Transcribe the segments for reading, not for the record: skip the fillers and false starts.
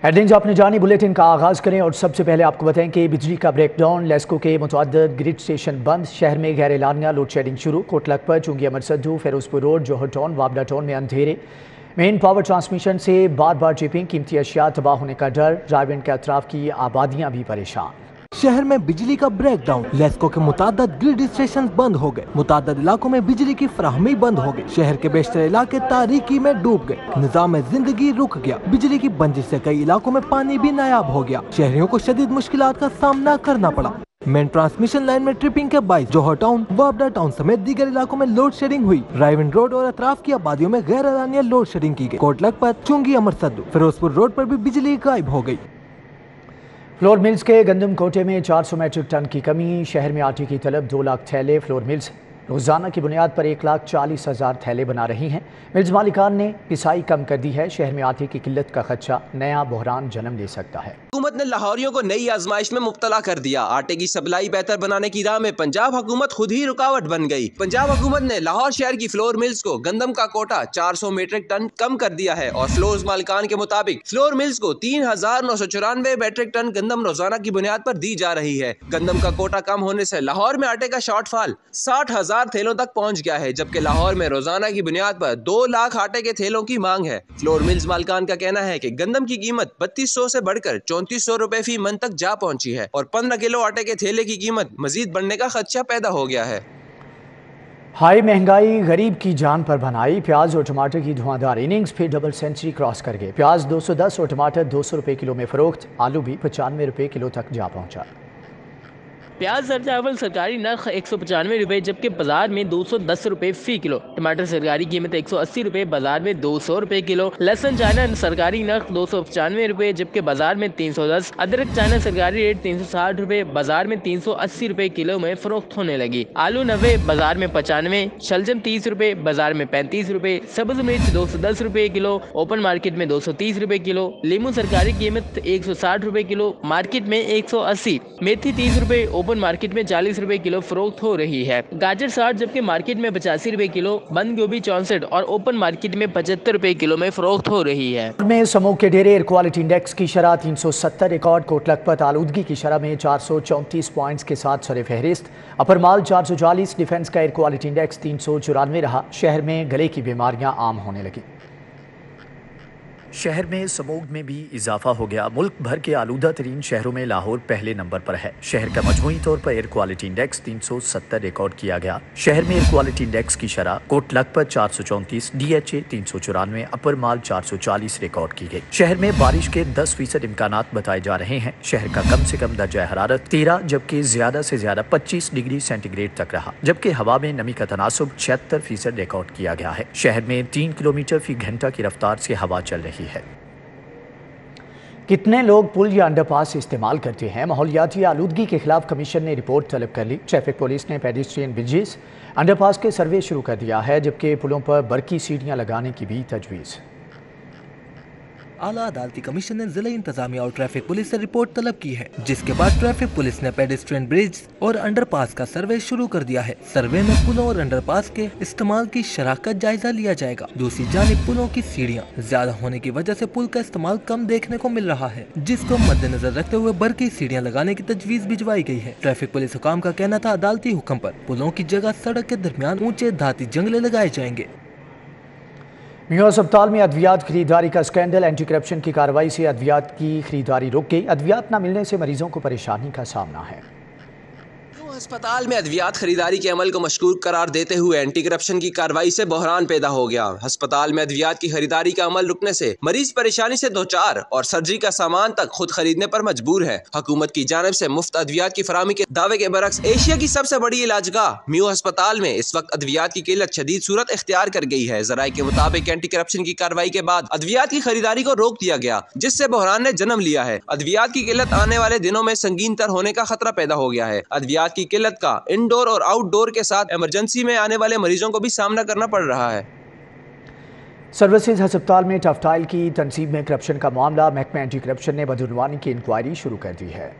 Headlines आपने जानी, bulletin का आगाज करें और सबसे पहले आपको बताएं कि बिजली का ब्रेक डाउन, लेस्को के मुतअद्दिद ग्रिड स्टेशन बंद, शहर में गैर एलानिया लोड शेडिंग शुरू, कोटलखपत, चुंगी अमरसद्दू, फिरोजपुर रोड, जौहर टाउन, वाबला टाउन में अंधेरे, मेन पावर ट्रांसमिशन से बार बार चिपिंग, कीमती अशिया तबाह होने का डर, ड्राइविंग के अतराफ की आबादियां भी परेशान। शहर में बिजली का ब्रेकडाउन, लेस्को के मुताद्दिद ग्रिड स्टेशन बंद हो गए, मुताद्दिद इलाकों में बिजली की फराहमी बंद हो गई, शहर के बेशतर इलाके तारीकी में डूब गए, निजाम जिंदगी रुक गया, बिजली की बंदिश से कई इलाकों में पानी भी नायाब हो गया, शहरियों को शदीद मुश्किलात का सामना करना पड़ा। मेन ट्रांसमिशन लाइन में ट्रिपिंग के बाईस जौहर टाउन, वाबड़ा टाउन समेत दीगर इलाकों में लोड शेडिंग हुई, ड्राइविंग रोड और अतराफ की आबादियों में गैर एलानिया लोड शेडिंग की गई, कोटलखपत, चुंगी अमरसद्दू, फिरोजपुर रोड पर भी बिजली गायब हो गई। फ्लोर मिल्स के गंदम कोटे में 400 मीट्रिक टन की कमी, शहर में आटे की तलब 2 लाख थैले, फ्लोर मिल्स रोजाना की बुनियाद पर 1,40,000 थैले बना रही हैं। मिल्स मालिकान ने पिसाई कम कर दी है, शहर में आटे की किल्लत का खदशा नया बहरान जन्म ले सकता है। हुकूमत ने लाहौरियों को नई आजमाइश में मुब्तला कर दिया। आटे की सप्लाई बेहतर बनाने की राह में पंजाब हुकूमत खुद ही रुकावट बन गई। पंजाब हुकूमत ने लाहौर शहर की फ्लोर मिल्स को गंदम का कोटा 400 मीट्रिक टन कम कर दिया है और फ्लोर मालिकान के मुताबिक फ्लोर मिल्स को 3,994 मीट्रिक टन गंदम रोजाना की बुनियाद पर दी जा रही है। गंदम का कोटा कम होने से लाहौर में आटे का शॉर्टफॉल 60,000 थैलों तक पहुंच गया है, जबकि लाहौर में रोजाना की बुनियाद पर 2 लाख आटे के थैलों की मांग है। फ्लोर मिल्स मालिकान का कहना है कि गंदम की कीमत 3200 से बढ़कर 3400 रुपए फी मन तक जा पहुंची है और 15 किलो आटे के थैले की कीमत मजीद बढ़ने का खदशा पैदा हो गया है। हाई महंगाई गरीब की जान पर बनाई, प्याज और टमाटर की धुआंधार इनिंग्स फिर डबल सेंचुरी क्रॉस कर गए। प्याज 210 और टमाटर 200 रुपए किलो में फरोख्त, आलू भी 95 रुपए किलो तक जा पहुंचा। प्याज सर चावल सरकारी नर्ख 195 रुपये, जबकि बाजार में 210 रुपये फी किलो। टमाटर सरकारी कीमत 180 रुपये, बाजार में 200 रुपये किलो। लहसुन चाइना सरकारी नर्ख 295 रुपये, जबकि बाजार में 310। अदरक चाइना सरकारी रेट 360 रुपये, बाजार में 380 रुपये किलो में फरोख्त होने लगी। आलू 90, बाजार में 95। शलजम 30 रुपये, बाजार में 35 रुपये। सब्ज मिर्च 210 रुपये किलो, ओपन मार्केट में 230 रुपये किलो। लीमू सरकारी कीमत 160 रुपये किलो, मार्केट में 180। मेथी 30 रुपये, ओपन मार्केट में 40 रुपए किलो फरोख्त हो रही है। गाजर 60, जबकि मार्केट में 85 रुपए किलो। बंद गोभी 64 और ओपन मार्केट में 75 रुपए किलो में फरोख्त हो रही है। में समूह के डेरे एयर क्वालिटी इंडेक्स की शरह 370 रिकॉर्ड, कोटलखपत आलूदगी की शरह में 434 पॉइंट्स के साथ सरे फहरिस्त, अपर माल 440, डिफेंस का एयर क्वालिटी इंडेक्स 394 रहा। शहर में गले की बीमारियां आम होने लगी। शहर में समूग में भी इजाफा हो गया। मुल्क भर के आलूदा तरीन शहरों में लाहौर पहले नंबर पर है। शहर का मजमूई तौर पर एयर क्वालिटी इंडेक्स 370 रिकॉर्ड किया गया। शहर में एयर क्वालिटी इंडेक्स की शरह कोटलखपत 434, DHA 394, अपर माल 440 रिकॉर्ड की गई। शहर में बारिश के 10% इम्कानात बताए जा रहे हैं। शहर का कम से कम दर्जा हरारत 13, जबकि ज्यादा से ज्यादा 25 डिग्री सेंटीग्रेड तक रहा, जबकि हवा में नमी का तनासुब 76% रिकॉर्ड किया गया है। शहर में 3 किलोमीटर फी घंटा की रफ्तार से हवा चल रही है। कितने लोग पुल या अंडरपास इस्तेमाल करते हैं? माहौलियाती आलूदगी के खिलाफ कमीशन ने रिपोर्ट तलब कर ली। ट्रैफिक पुलिस ने पेडिस्ट्रियन ब्रिजेस, अंडरपास के सर्वे शुरू कर दिया है, जबकि पुलों पर बरकी सीढ़ियां लगाने की भी तजवीज़। आला अदालती कमीशन ने जिला इंतजामिया और ट्रैफिक पुलिस से रिपोर्ट तलब की है, जिसके बाद ट्रैफिक पुलिस ने पेडेस्ट्रियन ब्रिज और अंडरपास का सर्वे शुरू कर दिया है। सर्वे में पुलों और अंडरपास के इस्तेमाल की शरह का जायजा लिया जाएगा। दूसरी जानिब पुलों की सीढ़ियां ज्यादा होने की वजह से पुल का इस्तेमाल कम देखने को मिल रहा है, जिसको मद्देनजर रखते हुए बरकी सीढ़ियां लगाने की तजवीज भिजवाई गई है। ट्रैफिक पुलिस हुकाम का कहना था अदालती हुक्म पर पुलों की जगह सड़क के दरमियान ऊंचे धाती जंगले लगाए जाएंगे। मियां अस्पताल में अद्वियात खरीदारी का स्कैंडल, एंटी करप्शन की कार्रवाई से अद्वियात की खरीदारी रुक गई। अद्वियात न मिलने से मरीजों को परेशानी का सामना है। अस्पताल में अद्वियात खरीदारी के अमल को मशकूक करार देते हुए एंटी करप्शन की कार्रवाई से बहरान पैदा हो गया। अस्पताल में अद्वियात की खरीदारी का अमल रुकने से मरीज परेशानी से दो चार और सर्जरी का सामान तक खुद खरीदने पर मजबूर है। हुकूमत की जानिब से मुफ्त अद्वियात की फराहमी के दावे के बरक्स एशिया की सबसे बड़ी इलाजगाह मियो अस्पताल में इस वक्त अद्वियात की किल्लत शदीद सूरत इख्तियार कर गई है। जराये के मुताबिक एंटी करप्शन की कार्रवाई के बाद अद्वियात की खरीदारी को रोक दिया गया, जिससे बहरान ने जन्म लिया है। अद्वियात की किल्लत आने वाले दिनों में संगीन तर होने का खतरा पैदा हो गया है। अद्वियात की किल्लत का इंडोर और आउटडोर के साथ इमरजेंसी में आने वाले मरीजों को भी सामना करना पड़ रहा है। सर्विसेज अस्पताल में टफ्टाइल की तनसीब में करप्शन का मामला, महकमा एंटी करप्शन ने बदउनवानी की इंक्वायरी शुरू कर दी है।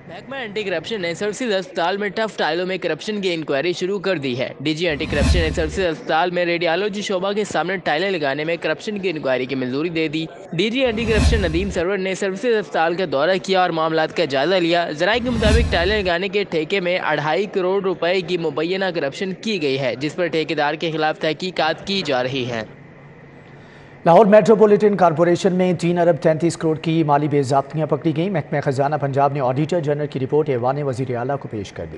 محکمہ اینٹی کرپشن نے سرسز اسپتال میں ٹف ٹائلوں میں کرپشن کی انکوائری شروع کر دی ہے۔ ڈی جی اینٹی کرپشن نے سرسز اسپتال میں ریڈیالوجی شعبہ کے سامنے ٹائلیں لگانے میں کرپشن کی انکوائری کی منظوری دے دی۔ D G anti corruption Nadeem سرور نے سرسز اسپتال کا دورہ کیا اور معاملات کا جائزہ لیا۔ ذرائع کے مطابق ٹائلیں لگانے کے ٹھیکے میں 2.5 کروڑ روپے کی مبینہ کرپشن کی گئی ہے، جس پر ٹھیکیدار کے خلاف تحقیقات کی جا رہی ہیں۔ لاہور میٹروپولیٹن کارپوریشن میں 3 ارب 33 کروڑ کی مالی بے ضابطگیاں پکڑی گئیں۔ محکمہ خزانہ پنجاب نے آڈیٹر جنرل کی رپورٹ ایوان وزیر اعلیٰ کو پیش کر دی۔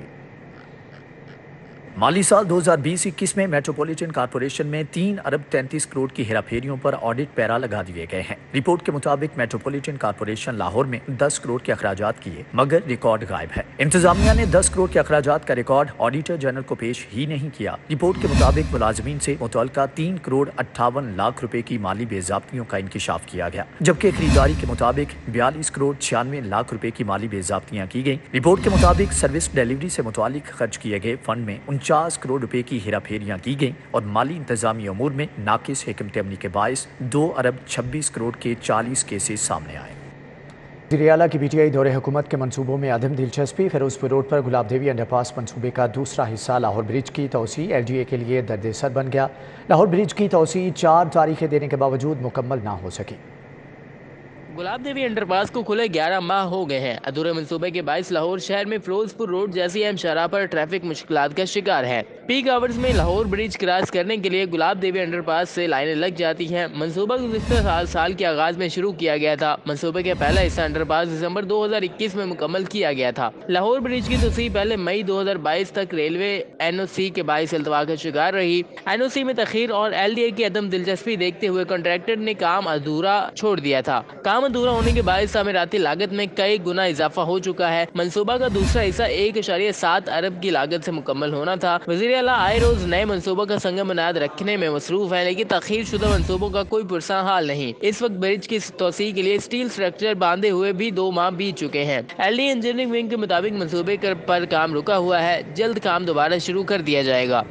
مالی سال 2020-21 میں میٹروپولیٹن کارپوریشن میں 3 ارب 33 کروڑ کی ہیرا پھیریوں پر آڈٹ پیرا لگا دیے گئے ہیں۔ رپورٹ کے مطابق میٹروپولیٹن کارپوریشن لاہور میں 10 کروڑ کے اخراجات کیے مگر ریکارڈ غائب ہے۔ انتظامیہ نے 10 کروڑ کے اخراجات کا ریکارڈ آڈیٹر جنرل کو پیش ہی نہیں کیا۔ رپورٹ کے مطابق ملازمین سے متعلقہ 3 کروڑ 58 لاکھ روپے کی مالی بے ضابطگیوں کا انکشاف کیا گیا، جبکہ خریداری کے مطابق 42 کروڑ 96 لاکھ روپے کی مالی بے ضابطگیاں کی گئیں۔ رپورٹ کے مطابق سروس ڈیلیوری سے متعلق خرچ کیے گئے فنڈ میں 49 کروڑ روپے کی ہیرا پھیریاں کی گئیں اور مالی انتظامی امور میں ناقص حکمت عملی کے باعث 2 ارب 26 کروڑ کے 40 کیسز سامنے آئے۔ وزیر اعلیٰ کی پی ٹی آئی دور حکومت کے منصوبوں میں عدم دلچسپی۔ فیروزپور روڈ پر گلاب دیوی انڈر پاس منصوبے کا دوسرا حصہ لاہور برج کی توسیع ایل ڈی اے کے لیے درد سر بن گیا۔ لاہور برج کی توسیع 4 تاریخیں دینے کے باوجود مکمل نہ ہو سکی۔ گلاب دیوی انڈر پاس کو کھلے 11 ماہ ہو گئے ہیں۔ ادھورے منصوبے کے باعث لاہور شہر میں فیروزپور روڈ جیسی اہم شاہراہ پر ٹریفک مشکلات کا شکار ہے۔ پیک آورز میں لاہور برج کراس کرنے کے لیے گلاب دیوی انڈر پاس سے لائنیں لگ جاتی ہیں۔ منصوبہ گزشتہ سال کے آغاز میں شروع کیا گیا تھا۔ منصوبے کا پہلا حصہ انڈر پاس دسمبر 2021 میں مکمل کیا گیا تھا۔ لاہور برج کی توسیع پہلے مئی 2022 تک ریلوے این او سی کے باعث التوا کا شکار رہی۔ این او سی میں تاخیر اور ایل ڈی اے کی عدم دلچسپی دیکھتے ہوئے کانٹریکٹر نے کام ادھورا چھوڑ دیا تھا۔ کام ادھورا ہونے کے باعث تعمیراتی لاگت میں کئی گنا اضافہ ہو چکا ہے۔ منصوبہ کا دوسرا حصہ 1.7 ارب کی لاگت سے مکمل ہونا تھا۔ وزیر اعلیٰ آئے روز نئے منصوبوں کا سنگ بنیاد رکھنے میں مصروف ہیں، لیکن تاخیر شدہ منصوبوں کا کوئی پرساں حال نہیں۔ اس وقت برج کی توسیع کے لیے اسٹیل اسٹرکچر باندھے ہوئے بھی 2 ماہ بیت چکے ہیں۔ ایل ڈی انجینئرنگ ونگ کے مطابق منصوبے پر کام رکا ہوا ہے، جلد کام دوبارہ شروع کر دیا جائے گا۔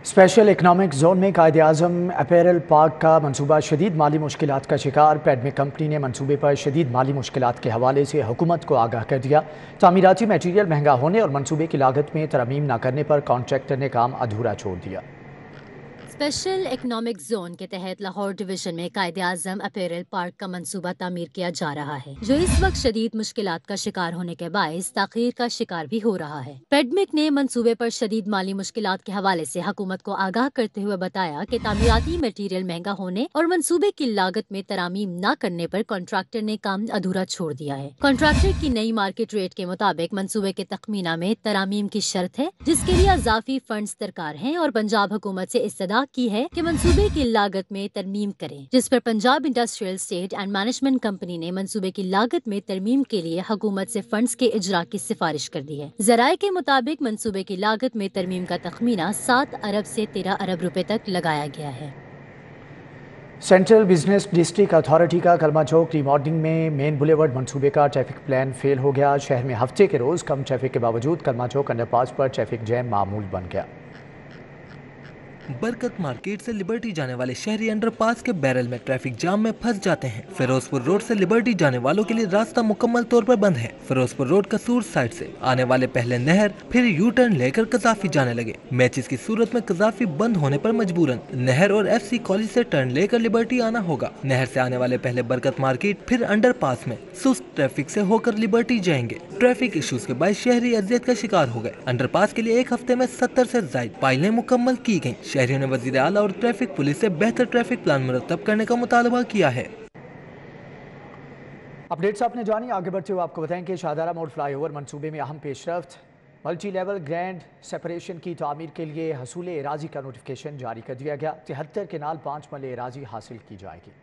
اسپیشل اکنامک زون میں قائد اعظم اپیرل پارک کا منصوبہ شدید مالی مشکلات کا شکار۔ پیڈمک کمپنی نے منصوبے پر شدید مالی مشکلات کے حوالے سے حکومت کو آگاہ کر دیا۔ تعمیراتی میٹیریل مہنگا ہونے اور منصوبے کی لاگت میں ترمیم نہ کرنے پر کانٹریکٹر نے کام ادھورا چھوڑ دیا۔ اسپیشل اکنامک زون کے تحت لاہور ڈویژن میں قائد اعظم اپیرل پارک کا منصوبہ تعمیر کیا جا رہا ہے، جو اس وقت شدید مشکلات کا شکار ہونے کے باعث تاخیر کا شکار بھی ہو رہا ہے۔ پیڈمک نے منصوبے پر شدید مالی مشکلات کے حوالے سے حکومت کو آگاہ کرتے ہوئے بتایا کہ تعمیراتی میٹیریل مہنگا ہونے اور منصوبے کی لاگت میں ترامیم نہ کرنے پر کانٹریکٹر نے کام ادھورا چھوڑ دیا ہے۔ کانٹریکٹر کی نئی مارکیٹ ریٹ کے مطابق منصوبے کے تخمینہ میں ترامیم کی شرط ہے، جس کے لیے اضافی فنڈز درکار ہیں، اور پنجاب حکومت سے استدعا کی ہے کہ منصوبے کی لاگت میں ترمیم کریں، جس پر Punjab industrial estate and management company نے منصوبے کی لاگت میں ترمیم کے لیے حکومت سے فنڈز کے اجرا کی سفارش کر دی ہے۔ ذرائع کے مطابق منصوبے کی لاگت میں ترمیم کا تخمینہ 7 ارب سے 13 ارب روپے تک لگایا گیا ہے۔ سینٹرل بزنس ڈسٹرکٹ اتھارٹی کا کلمہ چوک ری ماڈلنگ میں مین بلیورڈ منصوبے کا ٹریفک پلان فیل ہو گیا۔ شہر میں ہفتے کے روز کم ٹریفک کے باوجود کلمہ چوک انڈر پاس پر ٹریفک جیم معمول بن گیا۔ برکت مارکیٹ سے لبرٹی جانے والے شہری انڈر پاس کے بیرل میں ٹریفک جام میں پھنس جاتے ہیں۔ فیروزپور روڈ سے لبرٹی جانے والوں کے لیے راستہ مکمل طور پر بند ہے۔ فیروزپور روڈ قصور سائڈ سے آنے والے پہلے نہر پھر یو ٹرن لے کر قذافی جانے لگے۔ میچز کی صورت میں قذافی بند ہونے پر مجبوراً نہر اور ایف سی کالج سے ٹرن لے کر لبرٹی آنا ہوگا۔ نہر سے آنے والے پہلے برکت مارکیٹ پھر انڈر پاس میں سست ٹریفک سے ہو کر لبرٹی جائیں گے۔ ٹریفک ایشوز کے باعث شہری اذیت کا شکار ہو گئے۔ انڈر پاس کے لیے ایک ہفتے میں 70 سے زائد پائلیں مکمل کی گئیں۔ شہریوں نے وزیر اعلیٰ اور ٹریفک پولیس سے بہتر ٹریفک پلان مرتب کرنے کا مطالبہ کیا ہے۔ اپڈیٹس آپ نے جانی، آگے بڑھتے ہوئے آپ کو بتائیں کہ شاہدارہ موڑ فلائی اوور منصوبے میں اہم پیش رفت۔ ملٹی لیول گرینڈ سیپریشن کی تعمیر کے لیے حصول اراضی کا نوٹیفکیشن جاری کر دیا گیا۔ 73 کنال 5 مرلے اراضی حاصل کی جائے گی۔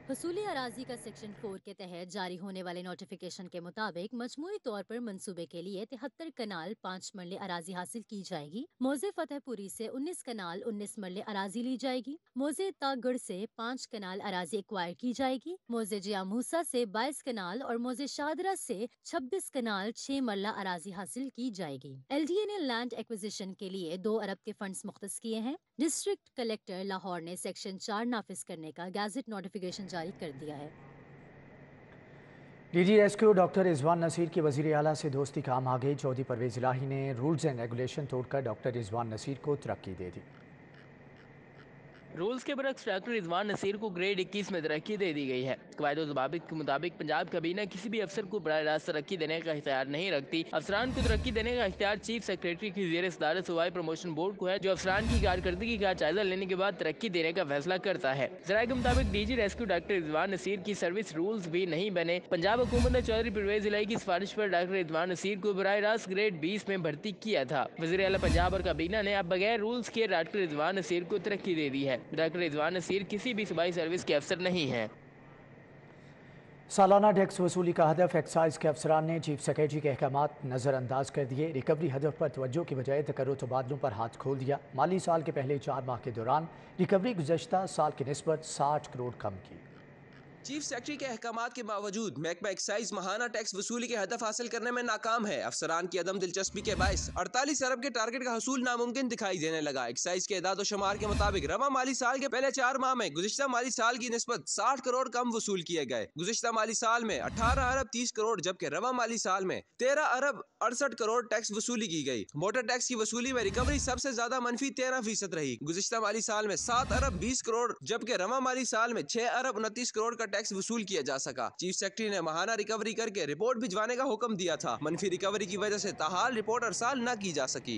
حصول اراضی کا سیکشن 4 کے تحت جاری ہونے والے نوٹیفیکیشن کے مطابق مجموعی طور پر منصوبے کے لیے 73 کنال 5 مرلے اراضی حاصل کی جائے گی۔ موضع فتح پوری سے 19 کنال 19 مرلے اراضی لی جائے گی۔ موضع تاگڑ سے 5 کنال اراضی ایکوائر کی جائے گی۔ موضع جیا موسیٰ سے 22 کنال اور موضع شادرہ سے 26 کنال 6 مرلہ اراضی حاصل کی جائے گی۔ ایل ڈی اے نے لینڈ ایکوزیشن کے لیے 2 ارب کے فنڈز مختص کیے ہیں۔ ڈسٹرکٹ کلیکٹر لاہور نے سیکشن 4 نافذ کرنے کا گیزٹ نوٹیفیکیشن جاری کر دیا ہے۔ DG rescue doctor Rizwan Naseer की वज़ीर आला से दोस्ती काम आ गई। चौधरी परवेज इलाही ने रूल्स एंड रेगुलेशन तोड़कर डॉक्टर रिजवान नसीर को तरक्की दे दी। रूल्स के बरक्स डॉक्टर रिजवान नसीर को ग्रेड 21 में तरक्की दे दी गई है। कवायद और ज़वाबित के मुताबिक पंजाब काबीना किसी भी अफसर को बराह रास्त तरक्की देने का इख्तियार नहीं रखती। अफसरान को तरक्की देने का इख्तियार चीफ सेक्रेटरी की ज़ेर सदारत सूबाई प्रमोशन बोर्ड को है, जो अफसरान की कारकर्दगी का जायजा लेने के बाद तरक्की देने का फैसला करता है। ज़राए के मुताबिक DG rescue doctor Rizwan Naseer की सर्विस रूल्स भी नहीं बने। पंजाब हुकूमत ने चौधरी परवेज इलाही की सिफारिश पर डॉक्टर रिजवान नसीर को बराह रास्त ग्रेड 20 में भर्ती किया था। वज़ीर आला पंजाब और काबीना ने अब बगैर रूल्स के डॉक्टर रिजवान नसीर को तरक्की दे दी है। डॉक्टर रिजवान नसीर किसी भी सूबाई सर्विस के अफसर नहीं हैं। सालाना टैक्स वसूली का हदफ एक्साइज के अफसरान ने चीफ सेक्रेटरी के अहकामात नज़रअंदाज कर दिए। रिकवरी हदफ पर तवज्जो की बजाय तकर्रुर तबादलों पर हाथ खोल दिया। माली साल के पहले 4 माह के दौरान रिकवरी गुज़श्ता साल की निस्बत 60 करोड़ कम की। चीफ सेक्रेटरी के अहकामात के बावजूद महकमा एक्साइज माहाना टैक्स वसूली के हदफ हासिल करने में नाकाम है। अफसरान की अदम दिलचस्पी के बायस 48 अरब के टारगेट का हसूल नामुमकिन दिखाई देने लगा। एक्साइज के एदाद शुमार के मुताबिक रवा माली साल के पहले 4 माह में गुज़िश्ता माली साल की निस्बत 60 करोड़ कम वसूल किए गए। गुज़िश्ता माली साल में 18 अरब 30 करोड़ जबकि रवा माली साल में 13 अरब 68 करोड़ टैक्स वसूली की गई। मोटर टैक्स की वसूली में रिकवरी सबसे ज्यादा मनफी 13% रही। गुज़िश्ता माली साल में 7 अरब 20 करोड़ जबकि रवा माली साल में 6 अरब 29 करोड़ का टैक्स वसूल किया जा सका। चीफ सेक्रेटरी ने माहाना रिकवरी करके रिपोर्ट भिजवाने का हुक्म दिया था। मनफी रिकवरी की वजह से ताहाल रिपोर्ट अरसाल न की जा सकी।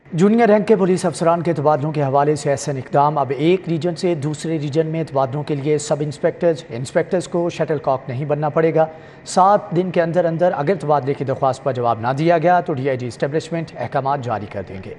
जूनियर रैंक के पुलिस अफसरान के तबादलों के हवाले से ऐसा इक़दाम। अब एक रीजन से दूसरे रीजन में तबादलों के लिए सब इंस्पेक्टर्स को शटल कॉक नहीं बनना पड़ेगा। 7 दिन के अंदर अंदर अगर तबादले की दरख्वास्त पर जवाब ना दिया गया तो DIG एस्टेब्लिशमेंट अहकामात जारी कर देंगे।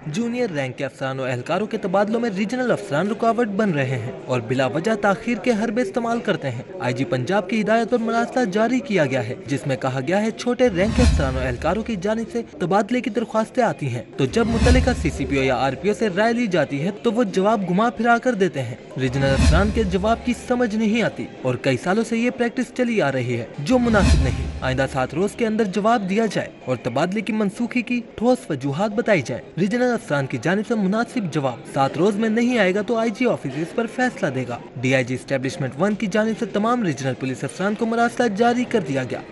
जूनियर रैंक के अफसरान और एहलकारों के तबादलों में रीजनल अफसरान रुकावट बन रहे हैं और बिला वजह ताखीर के हरबे इस्तेमाल करते हैं। IG पंजाब की हिदायत पर मरासला जारी किया गया है, जिसमें कहा गया है छोटे रैंक के अफसरान और एहलकारों की जानिब से तबादले की दरख्वास्तें आती हैं तो जब मुतल्लिका CCPO या RPO से राय ली जाती है तो वो जवाब घुमा फिरा कर देते हैं। रीजनल अफसरान के जवाब की समझ नहीं आती और कई सालों से ये प्रैक्टिस चली आ रही है, जो मुनासिब नहीं। आइंदा 7 रोज के अंदर जवाब दिया जाए और तबादले की मनसूखी की ठोस वजूहात बताई जाए। रीजनल अफसरान की जानिब से मुनासिब जवाब 7 रोज में नहीं आएगा तो IG ऑफिस इस पर फैसला देगा। DIG एस्टेब्लिशमेंट 1 की जानिब से तमाम रीजनल पुलिस अफसरान को मरासला जारी कर दिया गया।